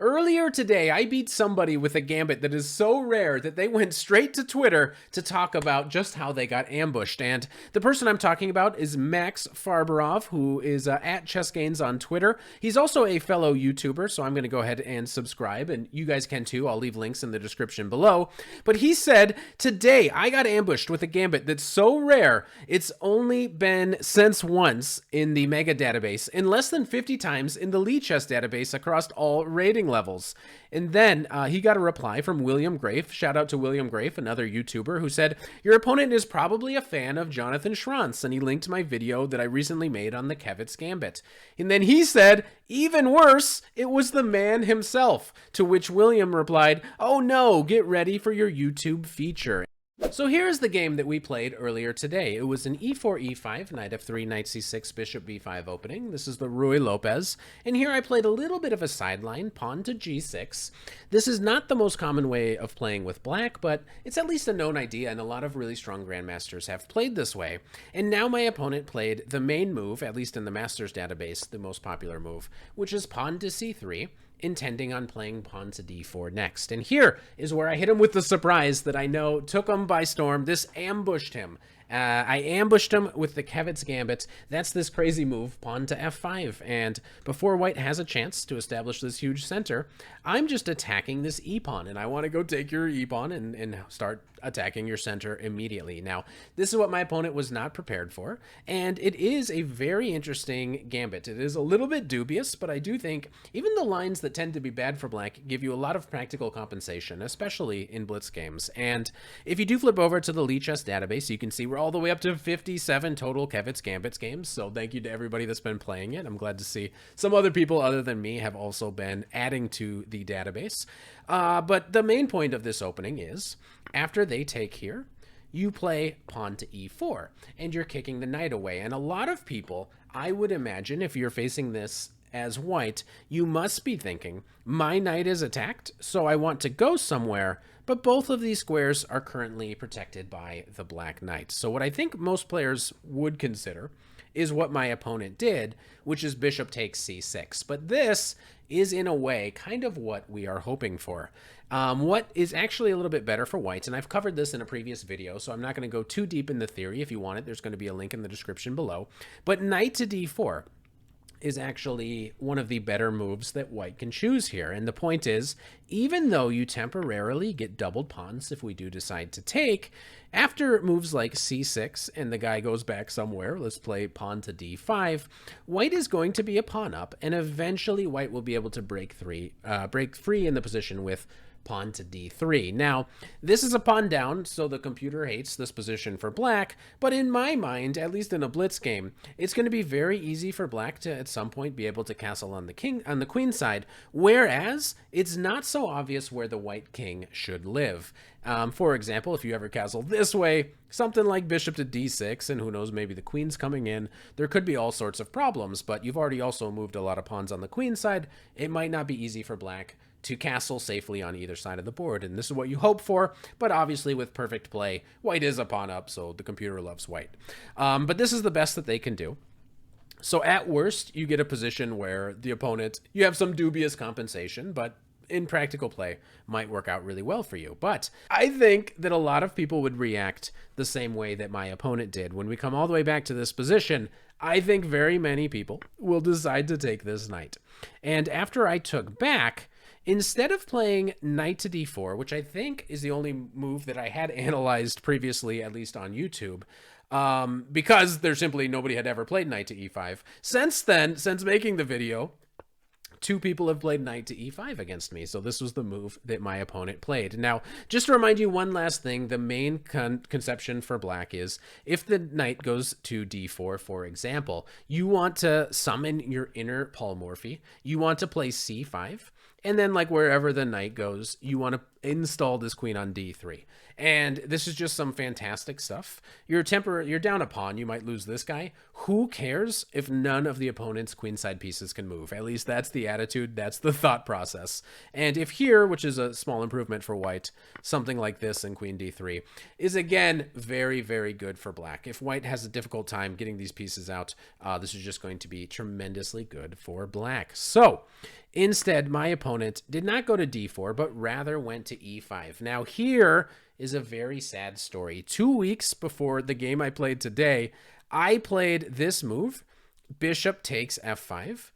Earlier today, I beat somebody with a gambit that is so rare that they went straight to Twitter to talk about just how they got ambushed. And the person I'm talking about is Max Farbarov, who is at ChessGains on Twitter. He's also a fellow YouTuber, so I'm going to go ahead and subscribe, and you guys can too. I'll leave links in the description below. But he said, today I got ambushed with a gambit that's so rare, it's only been since once in the Mega database, and less than 50 times in the Lichess database across all rating levels. And then he got a reply from William Grafe. Shout out to William Grafe, another YouTuber, who said, your opponent is probably a fan of Jonathan Schrantz, and he linked my video that I recently made on the Kevitz Gambit. And then he said, even worse, it was the man himself, to which William replied, oh no, get ready for your YouTube feature. So here's the game that we played earlier today. It was an e4, e5, knight f3, knight c6, bishop b5 opening. This is the Ruy Lopez. And here I played a little bit of a sideline, pawn to g6. This is not the most common way of playing with black, but it's at least a known idea, and a lot of really strong grandmasters have played this way. And now my opponent played the main move, at least in the Masters database, the most popular move, which is pawn to c3. Intending on playing pawn to d4 next. And here is where I hit him with the surprise that I know took him by storm. This ambushed him. I ambushed him with the Kevitz Gambit. That's this crazy move, pawn to f5. And before white has a chance to establish this huge center, I'm just attacking this e-pawn, and I want to go take your e-pawn and start attacking your center immediately. Now, this is what my opponent was not prepared for, and it is a very interesting gambit. It is a little bit dubious, but I do think even the lines that tend to be bad for black give you a lot of practical compensation, especially in blitz games. And if you do flip over to the Lichess database, you can see we're all the way up to 57 total Kevitz Gambits games, so thank you to everybody that's been playing it. I'm glad to see some other people other than me have also been adding to the database. But the main point of this opening is, after they take here, you play pawn to e4, and you're kicking the knight away. And a lot of people, I would imagine, if you're facing this as white, you must be thinking, my knight is attacked, so I want to go somewhere, but both of these squares are currently protected by the black knight. So what I think most players would consider is what my opponent did, which is bishop takes c6. But this is, in a way, kind of what we are hoping for. What is actually a little bit better for white, and I've covered this in a previous video, so I'm not going to go too deep in the theory. If you want it, there's going to be a link in the description below. But knight to d4 is actually one of the better moves that white can choose here. And the point is, even though you temporarily get doubled pawns if we do decide to take, after moves like c6 and the guy goes back somewhere, let's play pawn to d5, white is going to be a pawn up, and eventually white will be able to break free in the position with pawn to d3. Now, this is a pawn down, so the computer hates this position for black, but in my mind, at least in a blitz game, it's going to be very easy for black to at some point be able to castle on the queen side, whereas it's not so obvious where the white king should live. For example, if you ever castle this way, something like bishop to d6, and who knows, maybe the queen's coming in, there could be all sorts of problems, but you've already also moved a lot of pawns on the queen side. It might not be easy for black to castle safely on either side of the board, and this is what you hope for, but obviously with perfect play, white is a pawn up, so the computer loves white. But this is the best that they can do. So at worst, you get a position where the opponent, you have some dubious compensation, but in practical play might work out really well for you. But I think that a lot of people would react the same way that my opponent did. When we come all the way back to this position, I think very many people will decide to take this knight. And after I took back, instead of playing knight to d4, which I think is the only move that I had analyzed previously, at least on YouTube, because there's simply nobody had ever played knight to e5. Since then, since making the video, 2 people have played knight to e5 against me, so this was the move that my opponent played. Now, just to remind you one last thing, the main conception for black is if the knight goes to d4, for example, you want to summon your inner polymorphy, you want to play c5, and then like wherever the knight goes, you want to install this queen on d3. And this is just some fantastic stuff. You're down a pawn, you might lose this guy. Who cares if none of the opponent's queenside pieces can move? At least that's the attitude, that's the thought process. And if here, which is a small improvement for white, something like this in queen d3 is again very, very good for black. If white has a difficult time getting these pieces out, this is just going to be tremendously good for black. So Instead, my opponent did not go to d4, but rather went to e5. Now, here is a very sad story. 2 weeks before the game I played today, I played this move, bishop takes f5,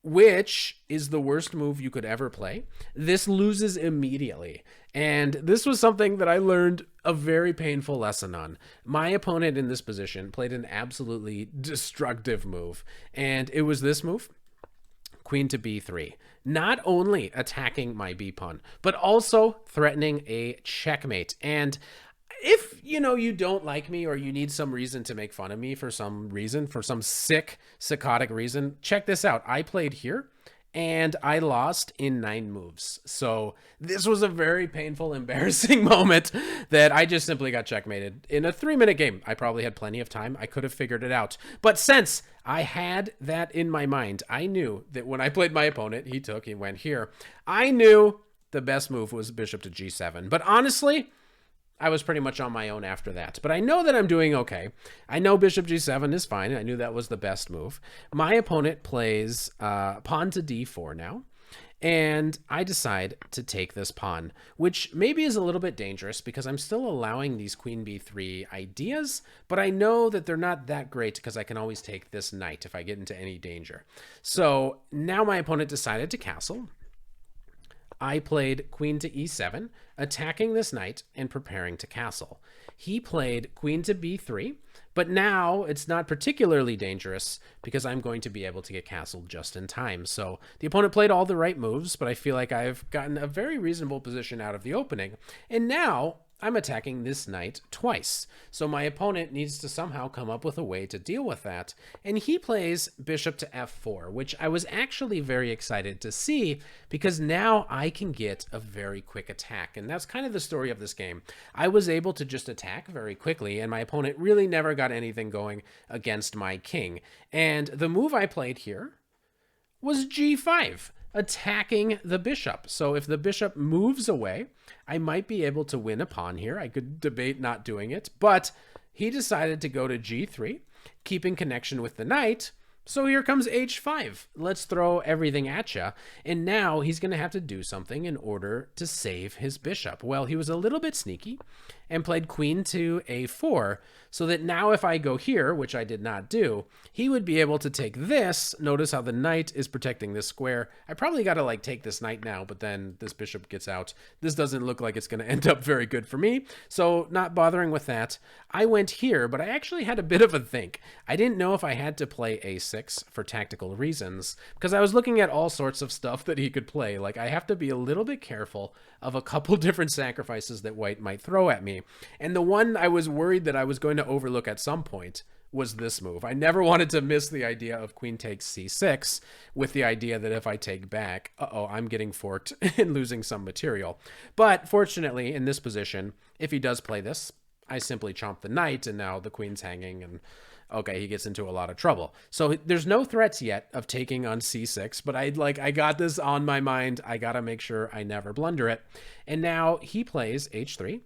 which is the worst move you could ever play. This loses immediately. And this was something that I learned a very painful lesson on. My opponent in this position played an absolutely destructive move. And it was this move, queen to b3. Not only attacking my b pawn, but also threatening a checkmate. And if, you don't like me or you need some reason to make fun of me for some reason, for some sick, psychotic reason, check this out. I played here and I lost in 9 moves. So this was a very painful, embarrassing moment that I just simply got checkmated in a 3-minute game. I probably had plenty of time. I could have figured it out. But since I had that in my mind, I knew that when I played my opponent, he went here. I knew the best move was bishop to g7. But honestly, I was pretty much on my own after that. But I know that I'm doing okay. I know bishop g7 is fine. I knew that was the best move. My opponent plays pawn to d4 now. And I decide to take this pawn, which maybe is a little bit dangerous because I'm still allowing these queen b3 ideas, but I know that they're not that great because I can always take this knight if I get into any danger. So now my opponent decided to castle. I played queen to e7, attacking this knight and preparing to castle. He played queen to b3, but now it's not particularly dangerous because I'm going to be able to get castled just in time. So the opponent played all the right moves, but I feel like I've gotten a very reasonable position out of the opening. And now I'm attacking this knight twice. So my opponent needs to somehow come up with a way to deal with that. And he plays bishop to f4, which I was actually very excited to see because now I can get a very quick attack. And that's kind of the story of this game. I was able to just attack very quickly, and my opponent really never got anything going against my king. And the move I played here was g5. Attacking the bishop. So if the bishop moves away, I might be able to win a pawn here. I could debate not doing it, but he decided to go to g3, keeping connection with the knight. So here comes h5. Let's throw everything at you. And now he's going to have to do something in order to save his bishop. Well, he was a little bit sneaky and played queen to a4, so that now if I go here, which I did not do, he would be able to take this. Notice how the knight is protecting this square. I probably got to take this knight now, but then this bishop gets out. This doesn't look like it's going to end up very good for me, so not bothering with that. I went here, but I actually had a bit of a think. I didn't know if I had to play a6 for tactical reasons, because I was looking at all sorts of stuff that he could play. Like, I have to be a little bit careful of a couple different sacrifices that white might throw at me. And the one I was worried that I was going to overlook at some point was this move. I never wanted to miss the idea of queen takes c6 with the idea that if I take back, I'm getting forked and losing some material. But fortunately, in this position, if he does play this, I simply chomp the knight, and now the queen's hanging, and okay, he gets into a lot of trouble. So there's no threats yet of taking on c6, but I got this on my mind. I got to make sure I never blunder it. And now he plays h3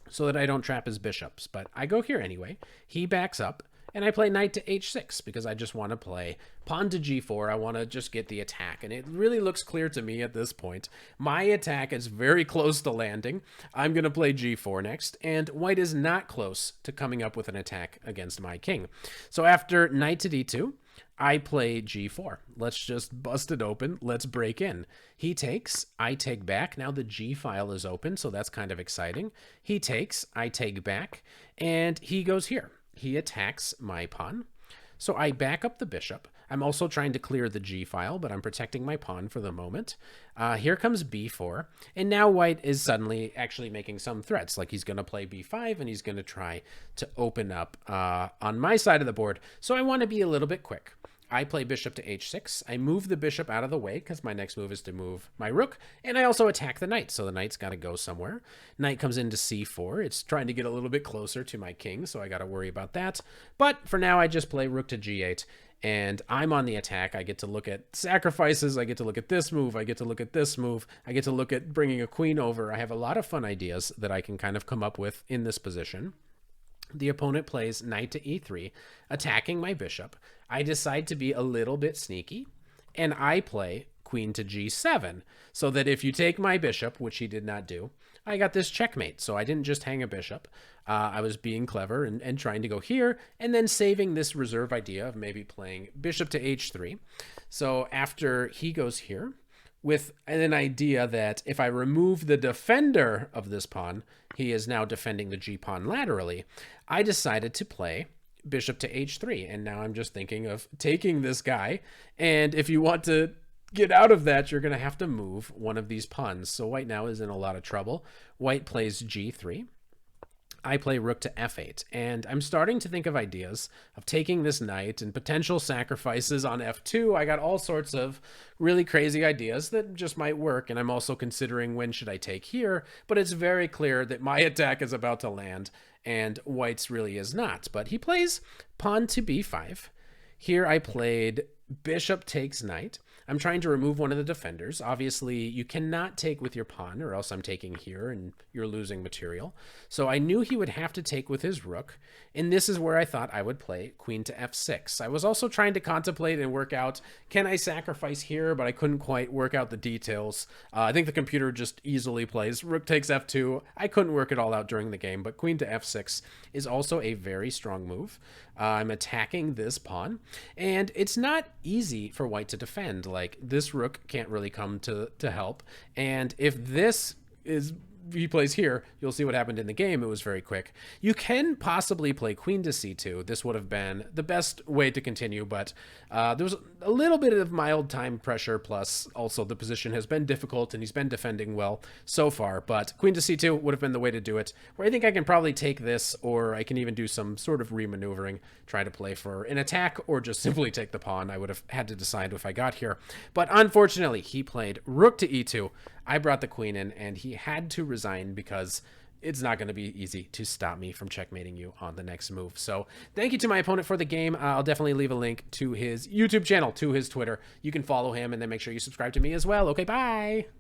so that I don't trap his bishops, but I go here anyway. He backs up, and I play knight to h6 because I just want to play pawn to g4. I want to just get the attack, and it really looks clear to me at this point. My attack is very close to landing. I'm going to play g4 next, and white is not close to coming up with an attack against my king. So after knight to d2, I play g4. Let's just bust it open. Let's break in. He takes, I take back. Now the g file is open, so that's kind of exciting. He takes, I take back, and he goes here. He attacks my pawn. So I back up the bishop. I'm also trying to clear the g file, but I'm protecting my pawn for the moment. Here comes b4, and now white is suddenly actually making some threats, like he's going to play b5, and he's going to try to open up on my side of the board. So I want to be a little bit quick. I play bishop to h6. I move the bishop out of the way because my next move is to move my rook. And I also attack the knight, so the knight's got to go somewhere. Knight comes into c4. It's trying to get a little bit closer to my king, so I got to worry about that. But for now, I just play rook to g8, and I'm on the attack. I get to look at sacrifices. I get to look at this move. I get to look at this move. I get to look at bringing a queen over. I have a lot of fun ideas that I can kind of come up with in this position. The opponent plays knight to e3, attacking my bishop. I decide to be a little bit sneaky, and I play queen to g7, so that if you take my bishop, which he did not do, I got this checkmate. So I didn't just hang a bishop. I was being clever and trying to go here, and then saving this reserve idea of maybe playing bishop to h3. So after he goes here, with an idea that if I remove the defender of this pawn, he is now defending the g-pawn laterally, I decided to play bishop to h3. And now I'm just thinking of taking this guy. And if you want to get out of that, you're going to have to move one of these pawns. So white now is in a lot of trouble. White plays g3. I play rook to f8, and I'm starting to think of ideas of taking this knight and potential sacrifices on f2. I got all sorts of really crazy ideas that just might work, and I'm also considering when should I take here, but it's very clear that my attack is about to land, and white's really is not. But he plays pawn to b5. Here I played bishop takes knight. I'm trying to remove one of the defenders. Obviously, you cannot take with your pawn, or else I'm taking here and you're losing material. So I knew he would have to take with his rook, and this is where I thought I would play queen to f6. I was also trying to contemplate and work out, can I sacrifice here, but I couldn't quite work out the details. I think the computer just easily plays rook takes f2. I couldn't work it all out during the game, but queen to f6 is also a very strong move. I'm attacking this pawn, and it's not easy for white to defend. Like, this rook can't really come to help, and if this is he plays here, you'll see what happened in the game. It was very quick. You can possibly play queen to c2. This would have been the best way to continue, but there was a little bit of mild time pressure, plus also the position has been difficult and he's been defending well so far. But queen to c2 would have been the way to do it, where I think I can probably take this, or I can even do some sort of remaneuvering, try to play for an attack, or just simply take the pawn. I would have had to decide if I got here. But unfortunately, he played rook to e2. I brought the queen in, and he had to resign because it's not going to be easy to stop me from checkmating you on the next move. So thank you to my opponent for the game. I'll definitely leave a link to his YouTube channel, to his Twitter. You can follow him, and then make sure you subscribe to me as well. Okay, bye.